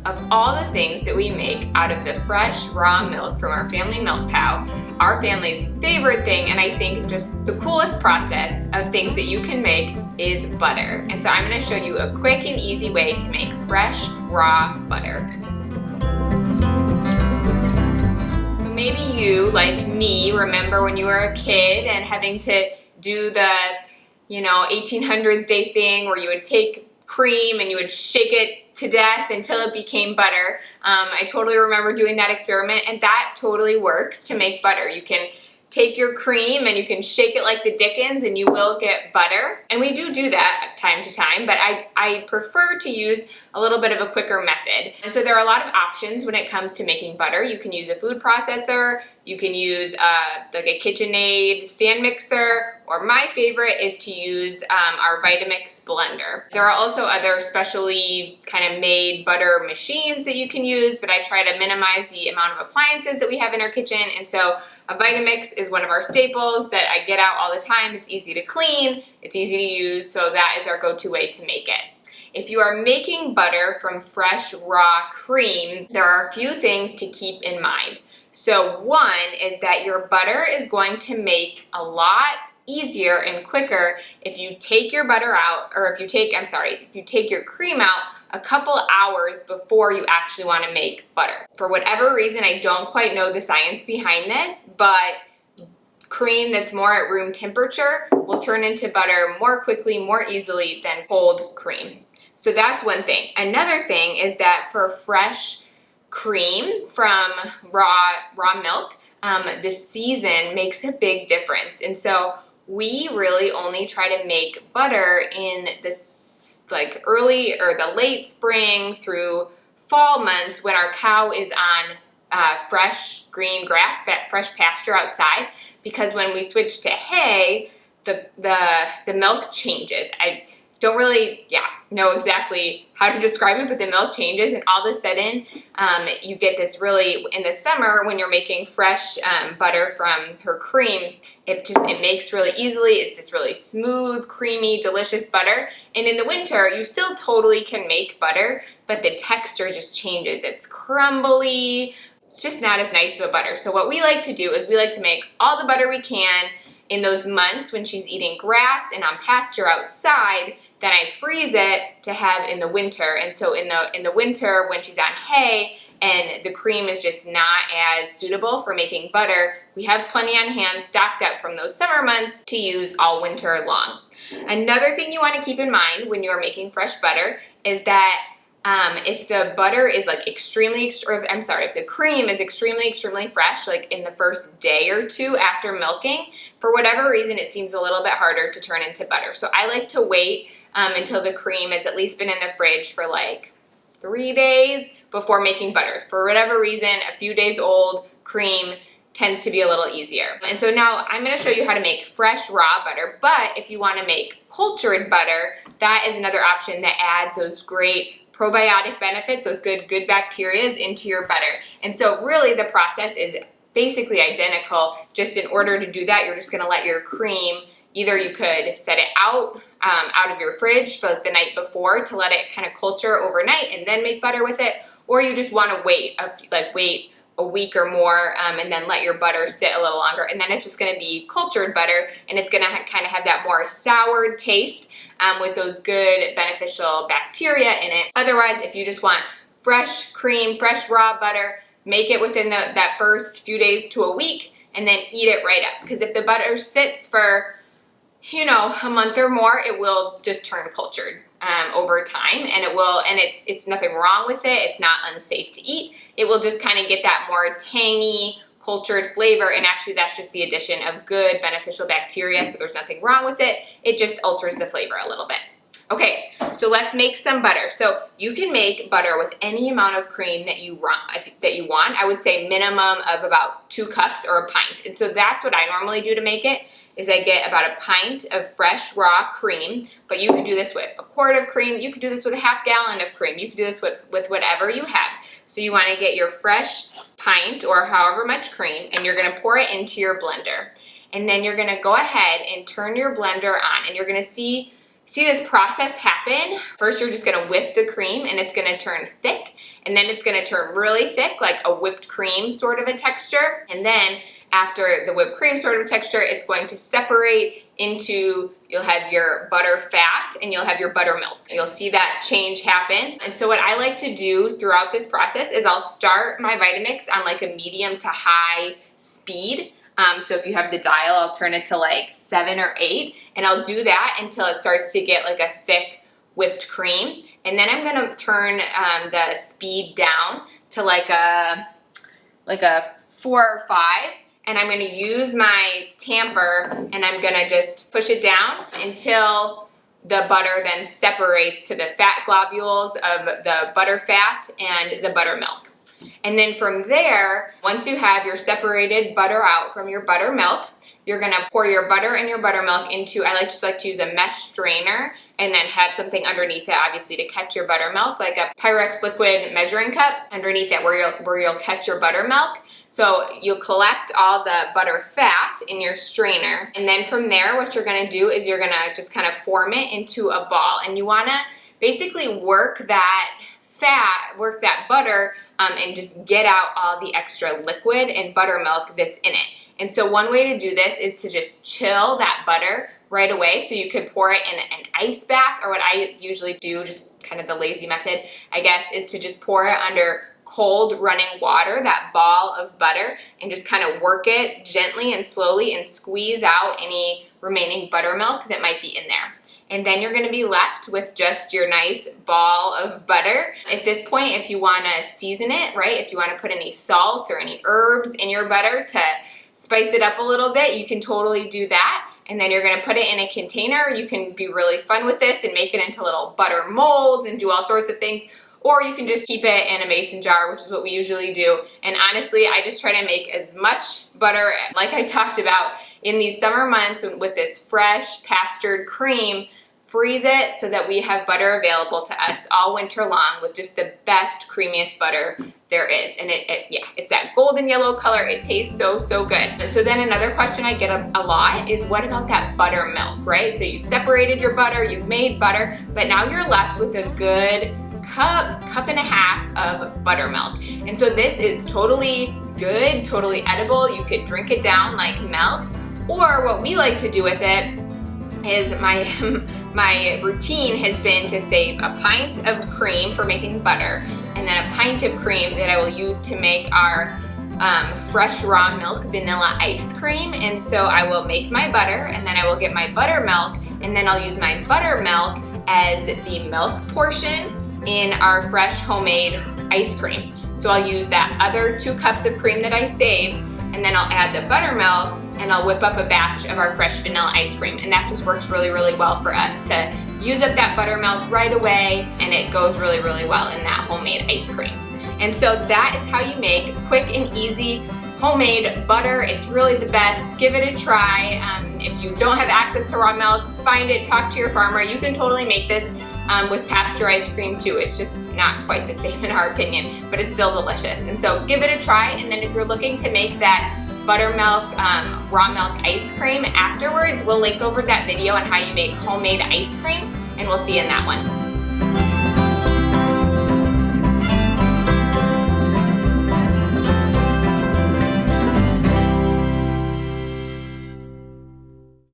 of all the things that we make out of the fresh, raw milk from our family milk cow, our family's favorite thing, and I think just the coolest process of things that you can make is butter. And so I'm gonna show you a quick and easy way to make fresh, raw butter. So maybe you, like me, remember when you were a kid and having to do the 1800s day thing where you would take cream and you would shake it to death until it became butter. I totally remember doing that experiment, and that totally works to make butter. You can take your cream and you can shake it like the dickens and you will get butter. And we do that time to time, but I prefer to use a little bit of a quicker method. And so there are a lot of options when it comes to making butter. You can use a food processor, you can use like a KitchenAid stand mixer, or my favorite is to use our Vitamix blender. There are also other specially kind of made butter machines that you can use, but I try to minimize the amount of appliances that we have in our kitchen, and so a Vitamix is one of our staples that I get out all the time. It's easy to clean, it's easy to use, so that is our go-to way to make it. If you are making butter from fresh, raw cream, there are a few things to keep in mind. So one is that your butter is going to make a lot easier and quicker if you take your butter out, or if you take your cream out a couple hours before you actually want to make butter. For whatever reason, I don't quite know the science behind this, but cream that's more at room temperature will turn into butter more quickly, more easily than cold cream. So that's one thing. Another thing is that for fresh cream from raw milk, the season makes a big difference. And so we really only try to make butter in this early or the late spring through fall months when our cow is on fresh green grass, fresh pasture outside, because when we switch to hay, the milk changes. I don't really know exactly how to describe it, but the milk changes, and all of a sudden you get this really, in the summer when you're making fresh butter from her cream, it makes really easily. It's this really smooth, creamy, delicious butter. And in the winter, you still totally can make butter, but the texture just changes. It's crumbly. It's just not as nice of a butter. So what we like to do is we like to make all the butter we can in those months when she's eating grass and on pasture outside. Then I freeze it to have in the winter. And so in the winter when she's on hay and the cream is just not as suitable for making butter, we have plenty on hand stocked up from those summer months to use all winter long. Another thing you want to keep in mind when you are making fresh butter is that if the butter is if the cream is extremely fresh, like in the first day or two after milking, for whatever reason, it seems a little bit harder to turn into butter. So I like to wait until the cream has at least been in the fridge for 3 days before making butter. For whatever reason, a few days old cream tends to be a little easier. And so now I'm going to show you how to make fresh raw butter, but if you want to make cultured butter, that is another option that adds those great probiotic benefits, those good bacteria into your butter. And so really the process is basically identical. Just in order to do that, you're just going to let your cream, either you could set it out of your fridge for the night before to let it kind of culture overnight and then make butter with it, or you just want to wait a week or more and then let your butter sit a little longer, and then it's just going to be cultured butter, and it's going to kind of have that more soured taste with those good beneficial bacteria in it. Otherwise, if you just want fresh cream, fresh raw butter, make it within that first few days to a week and then eat it right up. Because if the butter sits for a month or more, it will just turn cultured over time, and it's nothing wrong with it. It's not unsafe to eat. It will just kind of get that more tangy, cultured flavor, and actually that's just the addition of good beneficial bacteria, so there's nothing wrong with it. It just alters the flavor a little bit. Okay, so let's make some butter. So you can make butter with any amount of cream that you want. I would say minimum of about 2 cups or a pint. And so that's what I normally do to make it, is I get about a pint of fresh raw cream, but you could do this with a quart of cream. You could do this with a half gallon of cream. You could do this with whatever you have. So you want to get your fresh pint or however much cream, and you're going to pour it into your blender. And then you're going to go ahead and turn your blender on, and you're going to see this process happen. First, you're just going to whip the cream and it's going to turn thick. and then it's gonna turn really thick, like a whipped cream sort of a texture. And then after the whipped cream sort of texture, it's going to separate into, you'll have your butter fat and you'll have your buttermilk. You'll see that change happen. And so what I like to do throughout this process is I'll start my Vitamix on like a medium to high speed. So if you have the dial, I'll turn it to like 7 or 8, and I'll do that until it starts to get like a thick whipped cream. And then I'm gonna turn the speed down to like a 4 or 5. And I'm gonna use my tamper and I'm gonna just push it down until the butter then separates to the fat globules of the butter fat and the buttermilk. And then from there, once you have your separated butter out from your buttermilk, you're gonna pour your butter and your buttermilk into, I just like to use a mesh strainer and then have something underneath it, obviously, to catch your buttermilk, like a Pyrex liquid measuring cup underneath it where you'll catch your buttermilk. So you'll collect all the butter fat in your strainer, and then from there, what you're gonna do is you're gonna just kind of form it into a ball, and you wanna basically work that fat, work that butter, and just get out all the extra liquid and buttermilk that's in it. And so one way to do this is to just chill that butter right away. So you could pour it in an ice bath, or what I usually do, just kind of the lazy method, I guess, is to just pour it under cold running water, that ball of butter, and just kind of work it gently and slowly and squeeze out any remaining buttermilk that might be in there. And then you're gonna be left with just your nice ball of butter. At this point, if you wanna season it, right, if you wanna put any salt or any herbs in your butter to spice it up a little bit, you can totally do that. And then you're gonna put it in a container. You can be really fun with this and make it into little butter molds and do all sorts of things. Or you can just keep it in a mason jar, which is what we usually do. And honestly, I just try to make as much butter, like I talked about, in these summer months with this fresh pastured cream. Freeze it so that we have butter available to us all winter long with just the best, creamiest butter there is. And it's that golden yellow color. It tastes so, so good. So then another question I get a lot is, what about that buttermilk, right? So you've separated your butter, you've made butter, but now you're left with a good cup and a half of buttermilk. And so this is totally good, totally edible. You could drink it down like milk. Or what we like to do with it is my routine has been to save a pint of cream for making butter, and then a pint of cream that I will use to make our fresh raw milk vanilla ice cream. And so I will make my butter, and then I will get my buttermilk, and then I'll use my buttermilk as the milk portion in our fresh homemade ice cream. So I'll use that other 2 cups of cream that I saved, and then I'll add the buttermilk, and I'll whip up a batch of our fresh vanilla ice cream. And that just works really, really well for us to use up that buttermilk right away, and it goes really, really well in that homemade ice cream. And so that is how you make quick and easy homemade butter. It's really the best. Give it a try. If you don't have access to raw milk, find it, talk to your farmer. You can totally make this with pasteurized cream too. It's just not quite the same in our opinion, but it's still delicious. And so give it a try. And then if you're looking to make that buttermilk, raw milk ice cream afterwards, we'll link over that video on how you make homemade ice cream, and we'll see you in that one.